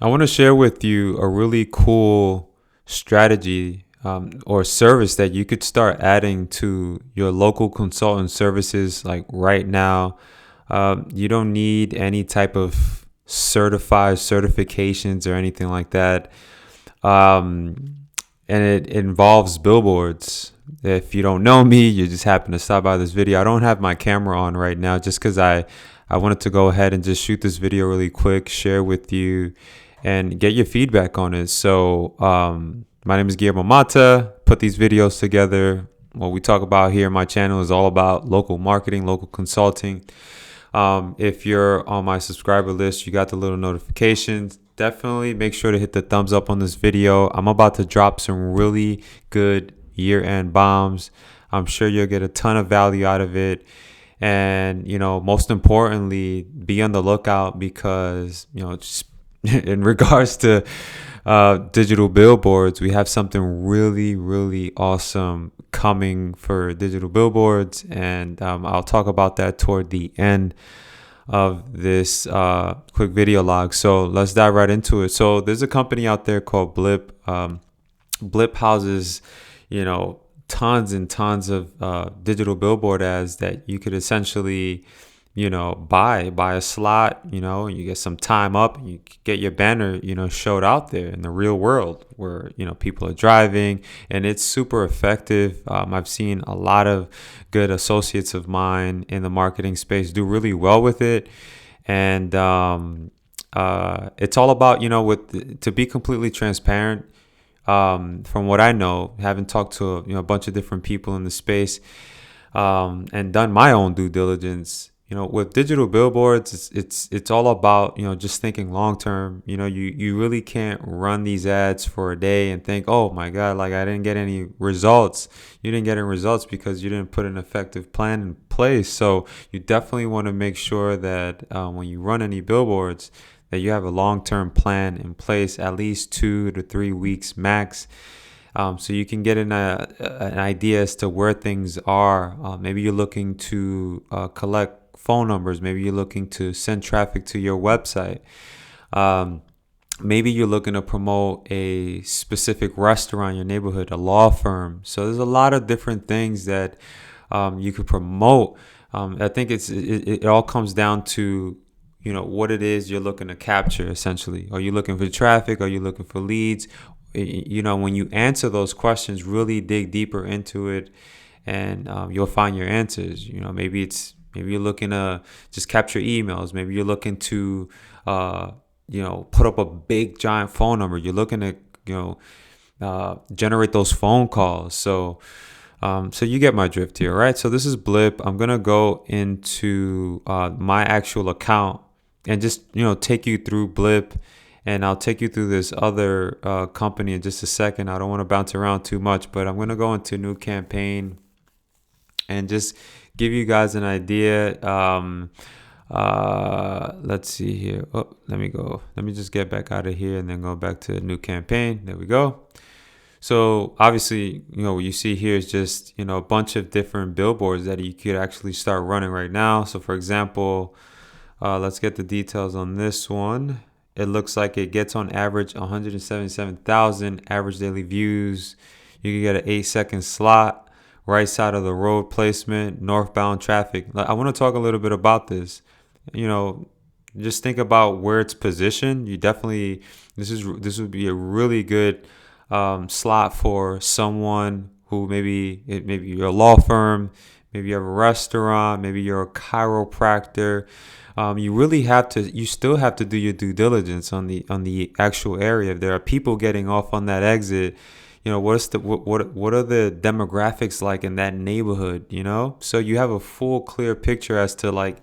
I want to share with you a really cool strategy or service that you could start adding to your local consultant services like right now. You don't need any type of certifications or anything like that. And it involves billboards. If you don't know me, you just happen to stop by this video. I don't have my camera on right now just because I wanted to go ahead and just shoot this video really quick, share with you, and get your feedback on it. So my name is Guillermo. Put these videos together. What we talk about here on my channel is all about local marketing, local consulting. If you're on my subscriber list, you got the little notifications. Definitely make sure to hit the thumbs up on this video. I'm about to drop some really good year-end bombs. I'm sure you'll get a ton of value out of it. And, most importantly, be on the lookout because, just in regards to digital billboards, we have something really, really awesome coming for digital billboards. And I'll talk about that toward the end of this quick video log. So let's dive right into it. So there's a company out there called BLIP. BLIP houses, tons and tons of digital billboard ads that you could essentially, buy a slot, you get some time up, you get your banner, showed out there in the real world where, people are driving, and it's super effective. I've seen a lot of good associates of mine in the marketing space do really well with it. And it's all about, to be completely transparent, from what I know, having talked to a bunch of different people in the space, and done my own due diligence. With digital billboards, it's all about just thinking long term. You really can't run these ads for a day and think, oh my God, like I didn't get any results. You didn't get any results because you didn't put an effective plan in place. So you definitely want to make sure that when you run any billboards, that you have a long-term plan in place, at least 2 to 3 weeks max, so you can get an idea as to where things are. Maybe you're looking to collect phone numbers. Maybe you're looking to send traffic to your website. Maybe you're looking to promote a specific restaurant in your neighborhood, a law firm. So there's a lot of different things that you could promote. I think it all comes down to what it is you're looking to capture, essentially. Are you looking for traffic? Are you looking for leads? When you answer those questions, really dig deeper into it, and you'll find your answers. Maybe you're looking to just capture emails. Maybe you're looking to put up a big giant phone number. You're looking to generate those phone calls. So you get my drift here, right? So this is BLIP. I'm gonna go into my actual account and just take you through BLIP, and I'll take you through this other company in just a second. I don't want to bounce around too much, but I'm gonna go into new campaign and just give you guys an idea. Let's see here. Oh, let me just get back out of here and then go back to new campaign. There we go. So obviously, what you see here is just, a bunch of different billboards that you could actually start running right now. So for example, let's get the details on this one. It looks like it gets on average 177,000 average daily views. You can get an 8-second slot, right side of the road placement, northbound traffic. I want to talk a little bit about this. Just think about where it's positioned. You definitely, this would be a really good slot for someone who maybe you're a law firm, maybe you have a restaurant, maybe you're a chiropractor. You still have to do your due diligence on the actual area. If there are people getting off on that exit, what are the demographics like in that neighborhood, so you have a full clear picture as to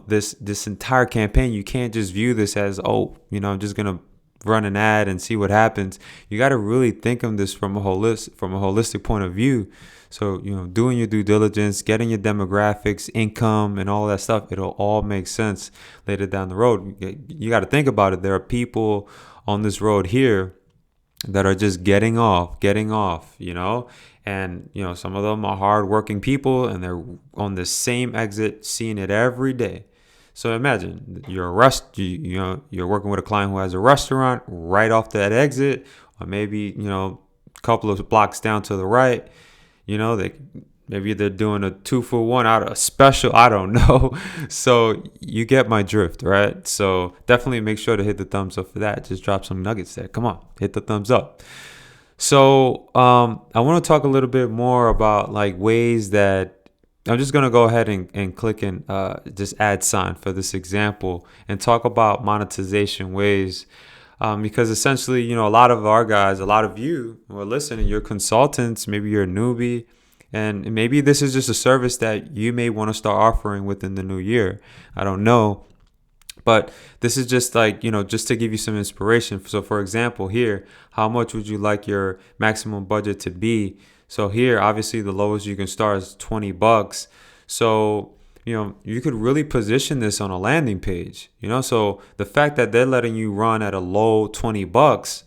this entire campaign. You can't just view this as, I'm just gonna run an ad and see what happens. You got to really think of this from a holistic point of view. So, doing your due diligence, getting your demographics, income, and all that stuff, it'll all make sense later down the road. You got to think about it. There are people on this road here that are just getting off, and, some of them are hardworking people and they're on the same exit, seeing it every day. So imagine you're working with a client who has a restaurant right off that exit, or maybe, a couple of blocks down to the right. Maybe they're doing a 2-for-1 out of a special. I don't know. So you get my drift, right? So definitely make sure to hit the thumbs up for that. Just drop some nuggets there. Come on, hit the thumbs up. So I want to talk a little bit more about like ways that I'm just going to go ahead and click and just add sign for this example and talk about monetization ways. Because essentially, a lot of our guys, a lot of you who are listening, you're consultants, maybe you're a newbie, and maybe this is just a service that you may want to start offering within the new year. I don't know. But this is just like, just to give you some inspiration. So for example, here, how much would you like your maximum budget to be? So here, obviously the lowest you can start is $20. So, you could really position this on a landing page, so the fact that they're letting you run at a low $20,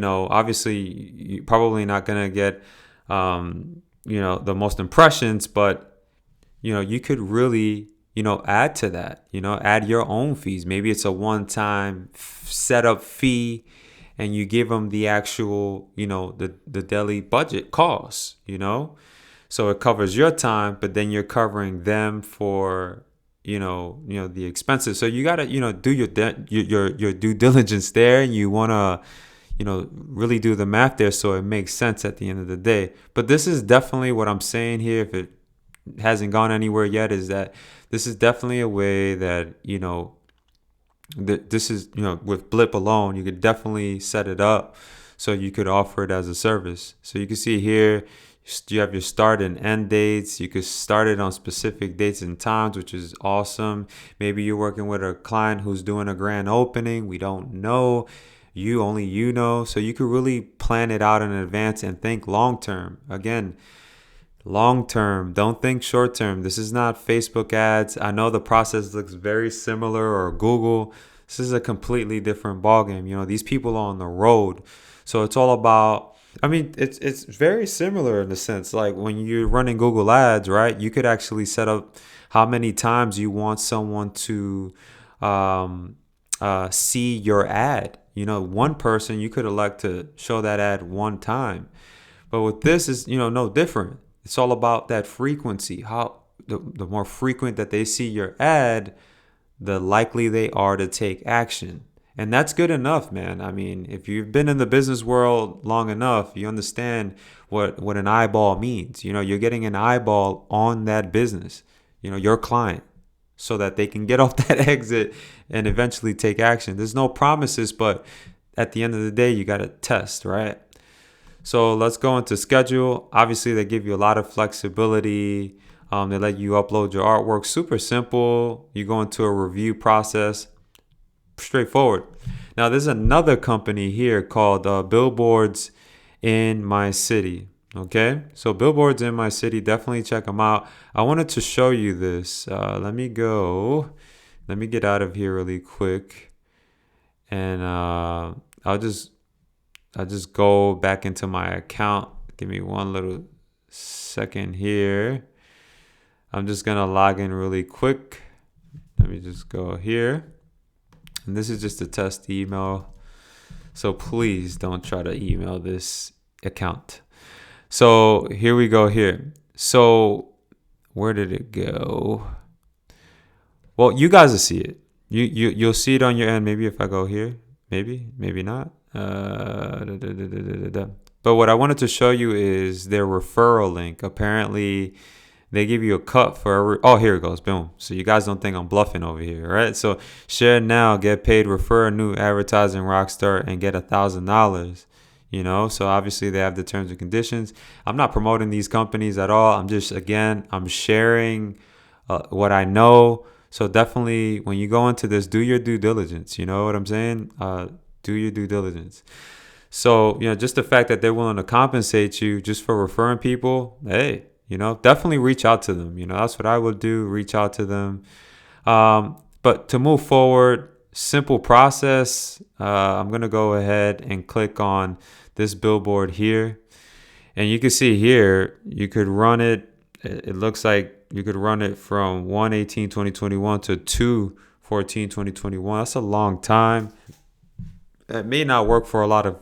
obviously you're probably not going to get, the most impressions, but, you could really, add to that, add your own fees. Maybe it's a one-time setup fee and you give them the actual, the daily budget costs, so it covers your time, but then you're covering them for, the expenses. So you got to, do your due diligence there, and you want to, really do the math there so it makes sense at the end of the day. But this is definitely what I'm saying here. If it hasn't gone anywhere yet, is that this is definitely a way that, this is, with BLIP alone, you could definitely set it up so you could offer it as a service. So you can see here, you have your start and end dates. You could start it on specific dates and times, which is awesome. Maybe you're working with a client who's doing a grand opening. We don't know. Only you know. So you could really plan it out in advance and think long term. Again, long term. Don't think short term. This is not Facebook ads. I know the process looks very similar, or Google. This is a completely different ballgame. These people are on the road. So it's all about, it's very similar in the sense, like when you're running Google ads, right? You could actually set up how many times you want someone to see your ad. One person, you could elect to show that ad one time. But with this is, no different. It's all about that frequency. How the more frequent that they see your ad, the likely they are to take action. And that's good enough, man. If you've been in the business world long enough, you understand what an eyeball means. You're getting an eyeball on that business, your client, so that they can get off that exit and eventually take action. There's no promises, but at the end of the day, you got to test, right? So let's go into schedule. Obviously, they give you a lot of flexibility. They let you upload your artwork. Super simple. You go into a review process. Straightforward. Now, there's another company here called Billboards in my city. Okay, so Billboards in my city, definitely check them out. I wanted to show you this. Let me get out of here really quick, and I'll just go back into my account. Give me one little second here. I'm just gonna log in really quick. Let me just go here. And this is just a test email. So please don't try to email this account. So here we go here. So where did it go? Well, you guys will see it. You'll see it on your end. Maybe if I go here, maybe not. But what I wanted to show you is their referral link. Apparently, they give you a cut for here it goes. Boom. So you guys don't think I'm bluffing over here, right? So share now, get paid, refer a new advertising rock star, and get $1,000. So obviously they have the terms and conditions. I'm not promoting these companies at all. I'm sharing what I know. So definitely when you go into this, do your due diligence. You know what I'm saying? Do your due diligence. So, just the fact that they're willing to compensate you just for referring people, hey, definitely reach out to them. That's what I would do. Reach out to them. But to move forward, simple process. I'm going to go ahead and click on this billboard here. And you can see here, you could run it. It looks like You could run it from 1/18/2021 to 2/14/2021. That's a long time. It may not work for a lot of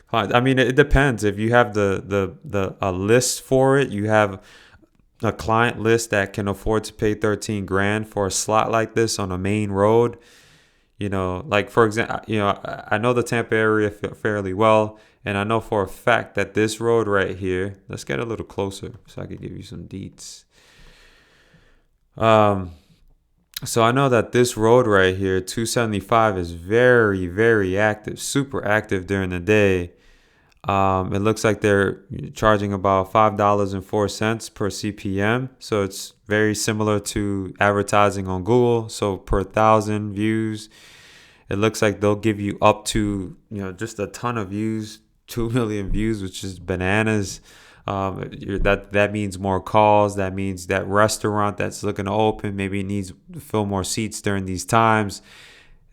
clients. I mean, it depends. If you have a list for it, you have a client list that can afford to pay 13 grand for a slot like this on a main road. Like for example, I know the Tampa area fairly well, and I know for a fact that this road right here, let's get a little closer so I can give you some deets. So I know that this road right here, 275, is very, very active, super active during the day. It looks like they're charging about $5.04 per CPM. So it's very similar to advertising on Google. So per 1,000 views, it looks like they'll give you up to, just a ton of views, 2 million views, which is bananas. That means more calls. That means that restaurant that's looking to open maybe needs to fill more seats during these times.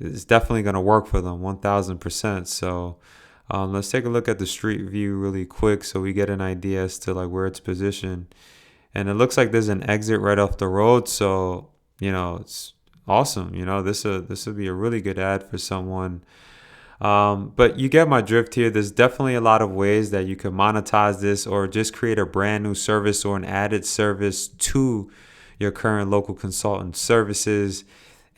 It's definitely going to work for them 1,000%. So let's take a look at the street view really quick so we get an idea as to like where it's positioned. And it looks like there's an exit right off the road. So, it's awesome. This would be a really good ad for someone. But you get my drift here. There's definitely a lot of ways that you can monetize this or just create a brand new service or an added service to your current local consultant services.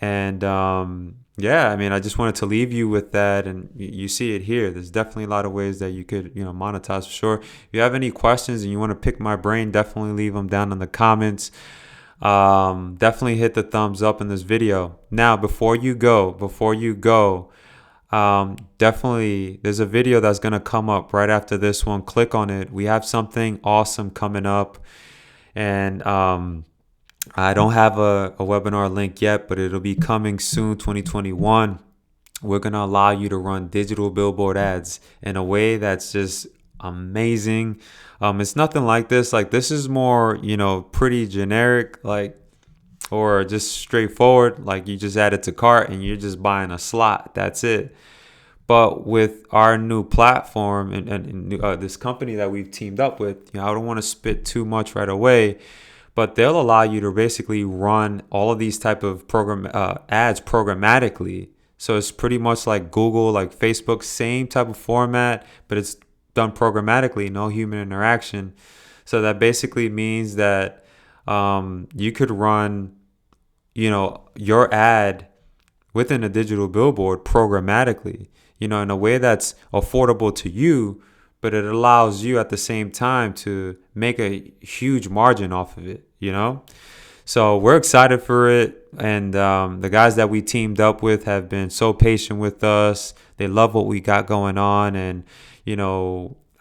And I just wanted to leave you with that. And you see it here. There's definitely a lot of ways that you could, monetize for sure. If you have any questions and you want to pick my brain, definitely leave them down in the comments. Definitely hit the thumbs up in this video. Now, before you go, definitely there's a video that's going to come up right after this one. Click on it. We have something awesome coming up. And I don't have a webinar link yet, but it'll be coming soon, 2021. We're going to allow you to run digital billboard ads in a way that's just amazing. It's nothing like this. Like this is more, pretty generic, or just straightforward. Like you just add it to cart and you're just buying a slot. That's it. But with our new platform and this company that we've teamed up with, I don't want to spit too much right away, but they'll allow you to basically run all of these type of ads programmatically. So it's pretty much like Google, like Facebook, same type of format, but it's done programmatically, no human interaction. So that basically means that you could run, your ad within a digital billboard programmatically, in a way that's affordable to you, but it allows you at the same time to make a huge margin off of it, So we're excited for it. And the guys that we teamed up with have been so patient with us. They love what we got going on. And,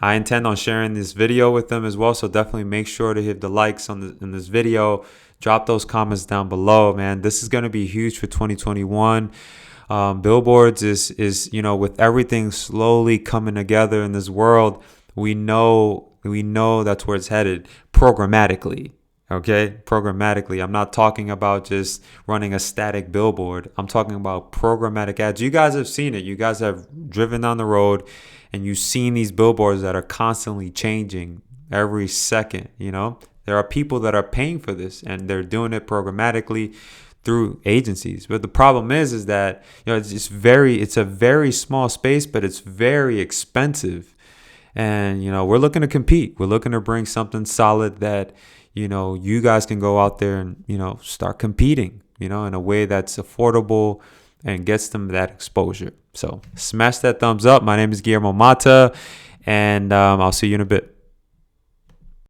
I intend on sharing this video with them as well. So definitely make sure to hit the likes on this video. Drop those comments down below, man. This is going to be huge for 2021. Billboards is with everything slowly coming together in this world, we know that's where it's headed programmatically. Okay, programmatically. I'm not talking about just running a static billboard. I'm talking about programmatic ads. You guys have seen it. You guys have driven down the road and you've seen these billboards that are constantly changing every second. There are people that are paying for this and they're doing it programmatically through agencies. But the problem is that, it's a very small space, but it's very expensive. And, we're looking to compete. We're looking to bring something solid that, you guys can go out there and, start competing, in a way that's affordable and gets them that exposure. So smash that thumbs up. My name is Guillermo, and I'll see you in a bit.